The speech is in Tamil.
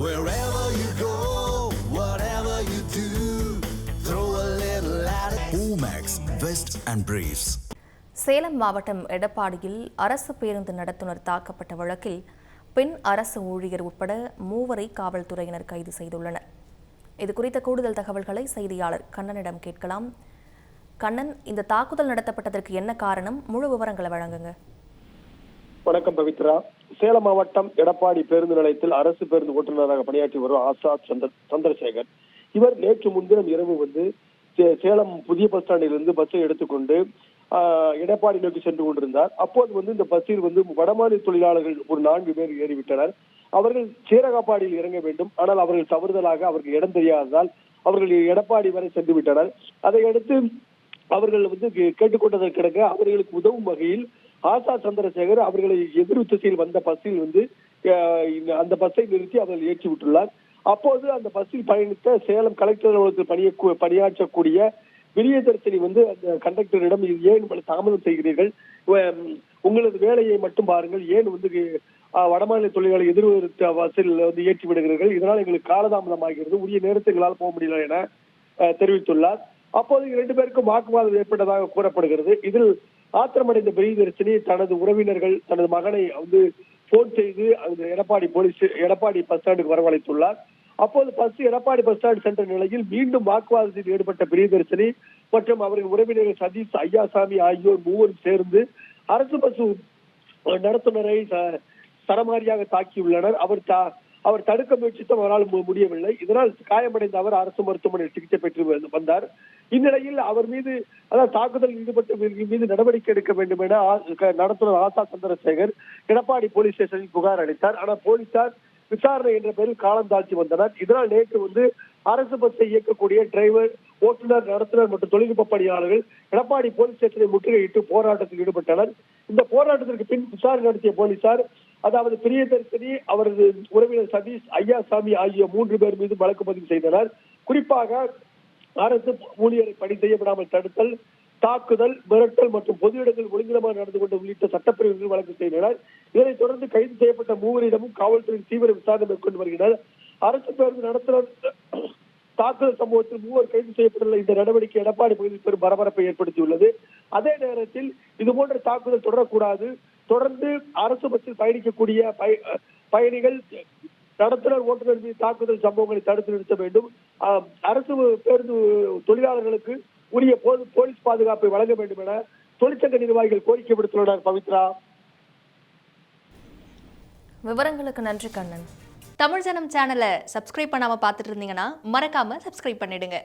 Wherever you go, whatever you do, throw a little at it. Omax, Vest and Briefs. Salem மாவட்டம் எடப்பாடியில் அரசு பேருந்து நடத்துனர் தாக்கப்பட்ட வழக்கில் பெண் அரசு ஊழியர் உட்பட 3 காவல்துறையினர் கைது செய்துள்ளனர். இதுகுறித்த கூடுதல் தகவல்களை செய்தியாளர் கண்ணனிடம் கேட்கலாம். கண்ணன், இந்த தாக்குதல் நடத்தப்பட்டதற்கு என்ன காரணம்? முழு விவரங்களை வழங்குங்க. வணக்கம் பவித்ரா. சேலம் மாவட்டம் எடப்பாடி பேருந்து நிலையத்தில் அரசு பேருந்து ஓட்டுநராக பணியாற்றி வரும் ஆசாத் சந்திரசேகர் இவர் நேற்று முன்தினம் இரவு சேலம் புதிய பஸ் ஸ்டாண்டில் இருந்து பஸ்ஸை எடுத்துக்கொண்டு எடப்பாடி நோக்கி சென்று கொண்டிருந்தார். அப்போது இந்த பஸ்ஸில் வடமாநில தொழிலாளர்கள் ஒரு 4 பேர் ஏறிவிட்டனர். அவர்கள் சீரகாப்பாடியில் இறங்க வேண்டும். ஆனால் அவர்கள் தவறுதலாக அவர்கள் இடம் தெரியாததால் அவர்கள் எடப்பாடி வரை சென்று விட்டனர். அதையடுத்து அவர்கள் கேட்டுக்கொண்டதற்கிடங்க அவர்களுக்கு உதவும் வகையில் ஆசாத் சந்திரசேகர் அவர்களை எதிர் திசையில் வந்த பஸ்ஸில் அந்த பஸ்ஸை நிறுத்தி அவர்கள் ஏற்றி விட்டுள்ளார். அப்போது அந்த பஸ்ஸில் பயணித்த சேலம் கலெக்டர் அலுவலகத்தில் பணியாற்றக்கூடிய பிரியதர்சினி அந்த கண்டக்டரிடம் ஏன் தாமதம் செய்கிறீர்கள், உங்களது வேலையை மட்டும் பாருங்கள், ஏன் வடமாநில தொழிலாளர் எதிர் பஸ்ஸில் ஏற்றி விடுகிறீர்கள், இதனால் எங்களுக்கு காலதாமதம் ஆகிறது, உரிய நேரத்தில் எங்களால் போக முடியல என தெரிவித்துள்ளார். அப்போது 2 பேருக்கும் வாக்குவாதம் ஏற்பட்டதாக கூறப்படுகிறது. இதில் ஆத்திரமடைந்த பிரியதர்சினி தனது உறவினர்கள் தனது மகனை போன் செய்து எடப்பாடி பஸ் ஸ்டாண்டுக்கு வரவழைத்துள்ளார். அப்போது பஸ் எடப்பாடி பஸ் ஸ்டாண்ட் சென்ற நிலையில் மீண்டும் வாக்குவாதத்தில் ஈடுபட்ட பிரியதர்சினி மற்றும் அவரின் உறவினர்கள் சதீஷ், ஐயாசாமி ஆகியோர் 3 சேர்ந்து அரசு பஸ் நடத்துனரை சரமாரியாக தாக்கியுள்ளனர். அவர் தடுக்க முயற்சித்தும் அவரால் முடியவில்லை. இதனால் காயமடைந்த அவர் அரசு மருத்துவமனையில் சிகிச்சை பெற்று வந்தார். இந்நிலையில் அவர் மீது தாக்குதல் ஈடுபட்ட மீது நடவடிக்கை எடுக்க வேண்டும் என நடத்துனர் ஆசாத் சந்திரசேகர் எடப்பாடி போலீஸ் ஸ்டேஷனில் புகார் அளித்தார். ஆனால் போலீசார் விசாரணை என்ற பெயரில் காலம் தாழ்த்தி வந்தனர். இதனால் நேற்று அரசு பஸ்ஸை இயக்கக்கூடிய டிரைவர், ஓட்டுநர், நடத்துனர் மற்றும் தொழில்நுட்ப பணியாளர்கள் எடப்பாடி போலீஸ் ஸ்டேஷனை முற்றுகையிட்டு போராட்டத்தில் ஈடுபட்டனர். இந்த போராட்டத்திற்கு பின் விசாரணை நடத்திய போலீசார் பிரியதர்சினி, அவரது உறவினர் சதீஷ், ஐயாசாமி ஆகிய 3 பேர் மீது வழக்கு பதிவு செய்தனர். குறிப்பாக அரசு ஊழியரை பணி செய்யப்படாமல் தடுத்தல், தாக்குதல், மிரட்டல் மற்றும் பொது இடங்கள் ஒழுங்கினமாக நடந்து கொண்ட உள்ளிட்ட சட்டப்பிரிவுகள் வழக்கு செய்தனர். இதனைத் தொடர்ந்து கைது செய்யப்பட்ட 3 காவல்துறை தீவிர விசாரணை மேற்கொண்டு வருகின்றனர். அரசு பேருந்து நடத்துனர் தாக்குதல் சம்பவத்தில் 3 கைது செய்யப்பட்டுள்ள இந்த நடவடிக்கை எடப்பாடி பகுதியில் பெரும் பரபரப்பை ஏற்படுத்தியுள்ளது. அதே நேரத்தில் இதுபோன்ற தாக்குதல் தொடரக்கூடாது, தொடர்ந்து அரசு பஸ்ஸில் பயணிக்கக்கூடிய பயணிகள், நடத்துனர், ஓட்டுநர் மீது தாக்குதல் சம்பவங்களை தடுத்து நிறுத்த வேண்டும், அரசு பேருந்து தொழிலாளர்களுக்கு உரிய போலீஸ் பாதுகாப்பை வழங்க வேண்டும் என தொழிற்சங்க நிர்வாகிகள் கோரிக்கை விடுத்துள்ளனர். பவித்ரா, விவரங்களுக்கு நன்றி கண்ணன். தமிழ் ஜனம் சேனலை சப்ஸ்கிரைப் பண்ணாம பார்த்துட்டு இருந்தீங்கன்னா மறக்காம சப்ஸ்கிரைப் பண்ணிடுங்க.